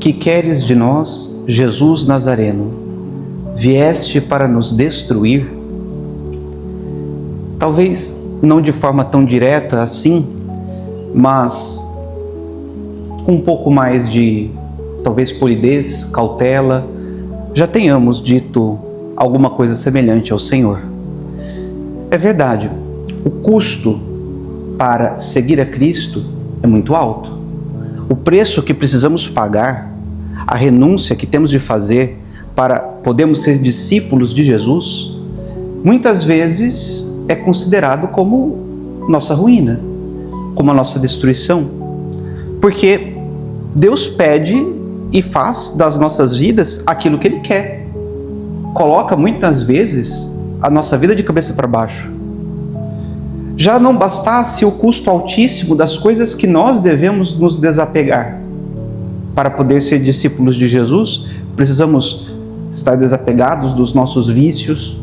que queres de nós, Jesus Nazareno? Vieste para nos destruir? Talvez não de forma tão direta assim, mas com um pouco mais de, talvez, polidez, cautela, já tenhamos dito alguma coisa semelhante ao Senhor. É verdade, o custo para seguir a Cristo é muito alto. O preço que precisamos pagar, a renúncia que temos de fazer para podermos ser discípulos de Jesus, muitas vezes é considerado como nossa ruína, como a nossa destruição. Porque Deus pede e faz das nossas vidas aquilo que Ele quer. Coloca muitas vezes a nossa vida de cabeça para baixo. Já não bastasse o custo altíssimo das coisas que nós devemos nos desapegar. Para poder ser discípulos de Jesus, precisamos estar desapegados dos nossos vícios,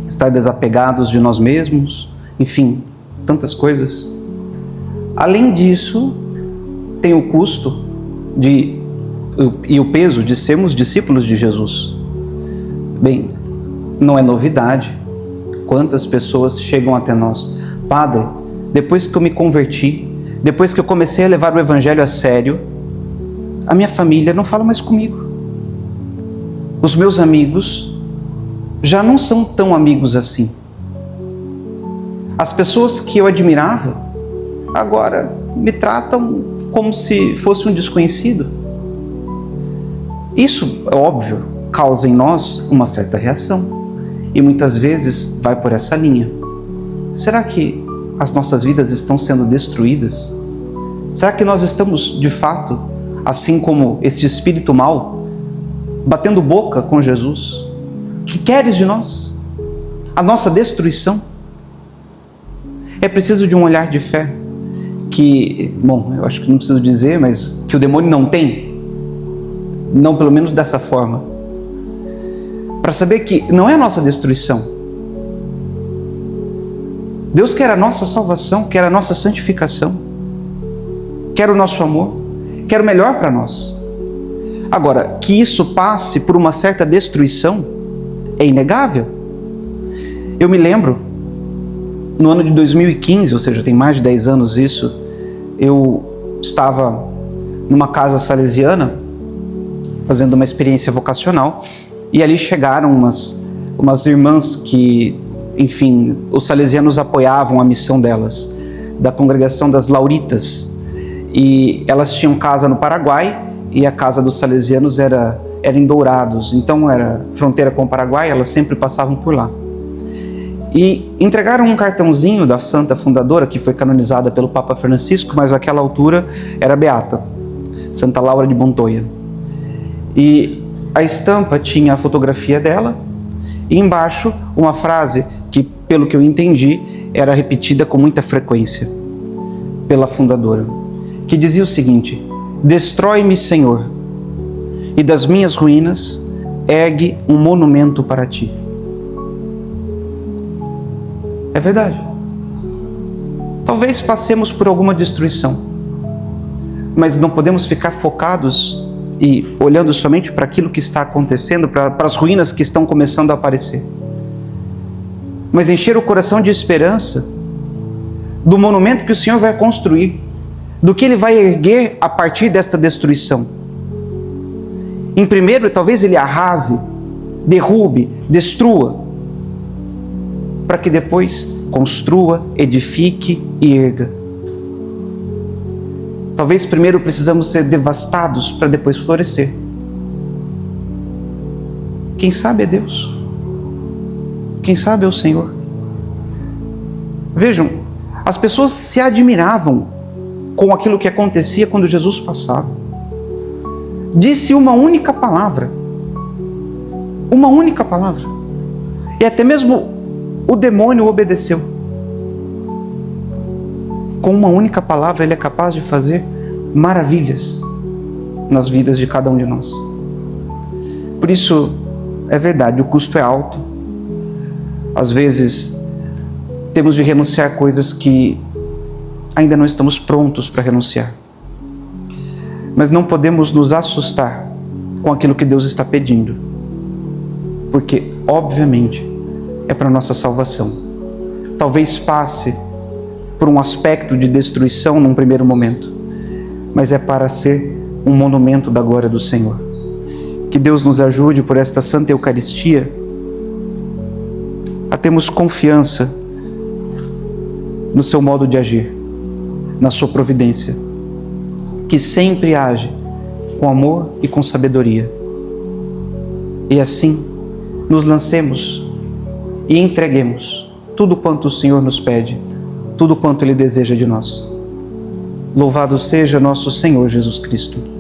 estar desapegados de nós mesmos, enfim, tantas coisas. Além disso, tem o custo e o peso de sermos discípulos de Jesus. Bem, não é novidade. Quantas pessoas chegam até nós? Padre, depois que eu me converti, depois que eu comecei a levar o Evangelho a sério, a minha família não fala mais comigo. Os meus amigos já não são tão amigos assim. As pessoas que eu admirava, agora me tratam como se fosse um desconhecido. Isso, é óbvio, causa em nós uma certa reação. E muitas vezes vai por essa linha. Será que as nossas vidas estão sendo destruídas? Será que nós estamos, de fato, assim como este espírito mau, batendo boca com Jesus? Que queres de nós? A nossa destruição? É preciso de um olhar de fé que, bom, eu acho que não preciso dizer, mas que o demônio não tem. Não pelo menos dessa forma. Para saber que não é a nossa destruição. Deus quer a nossa salvação, quer a nossa santificação, quer o nosso amor, quer o melhor para nós. Agora, que isso passe por uma certa destruição é inegável. Eu me lembro, no ano de 2015, ou seja, tem mais de 10 anos isso, eu estava numa casa salesiana, fazendo uma experiência vocacional, e ali chegaram umas irmãs que, enfim, os salesianos apoiavam a missão delas, da congregação das Lauritas, e elas tinham casa no Paraguai, e a casa dos salesianos era em Dourados, então era fronteira com o Paraguai, elas sempre passavam por lá. E entregaram um cartãozinho da santa fundadora, que foi canonizada pelo Papa Francisco, mas naquela altura era beata, Santa Laura de Montoya. E a estampa tinha a fotografia dela, e embaixo uma frase que, pelo que eu entendi, era repetida com muita frequência pela fundadora, que dizia o seguinte: destrói-me, Senhor, e das minhas ruínas ergue um monumento para ti. É verdade. Talvez passemos por alguma destruição, mas não podemos ficar focados e olhando somente para aquilo que está acontecendo, para as ruínas que estão começando a aparecer. Mas encher o coração de esperança do monumento que o Senhor vai construir, do que Ele vai erguer a partir desta destruição. Em primeiro, talvez Ele arrase, derrube, destrua, para que depois construa, edifique e erga. Talvez primeiro precisamos ser devastados para depois florescer. Quem sabe é Deus. Quem sabe é o Senhor. Vejam, as pessoas se admiravam com aquilo que acontecia quando Jesus passava. Disse uma única palavra. Uma única palavra. E até mesmo o demônio obedeceu. Com uma única palavra, ele é capaz de fazer maravilhas nas vidas de cada um de nós. Por isso, é verdade, o custo é alto. Às vezes, temos de renunciar coisas que ainda não estamos prontos para renunciar. Mas não podemos nos assustar com aquilo que Deus está pedindo, porque, obviamente, é para a nossa salvação. Talvez passe por um aspecto de destruição num primeiro momento, mas é para ser um monumento da glória do Senhor. Que Deus nos ajude por esta Santa Eucaristia a termos confiança no seu modo de agir, na sua providência, que sempre age com amor e com sabedoria. E assim, nos lancemos e entreguemos tudo quanto o Senhor nos pede, tudo quanto Ele deseja de nós. Louvado seja nosso Senhor Jesus Cristo.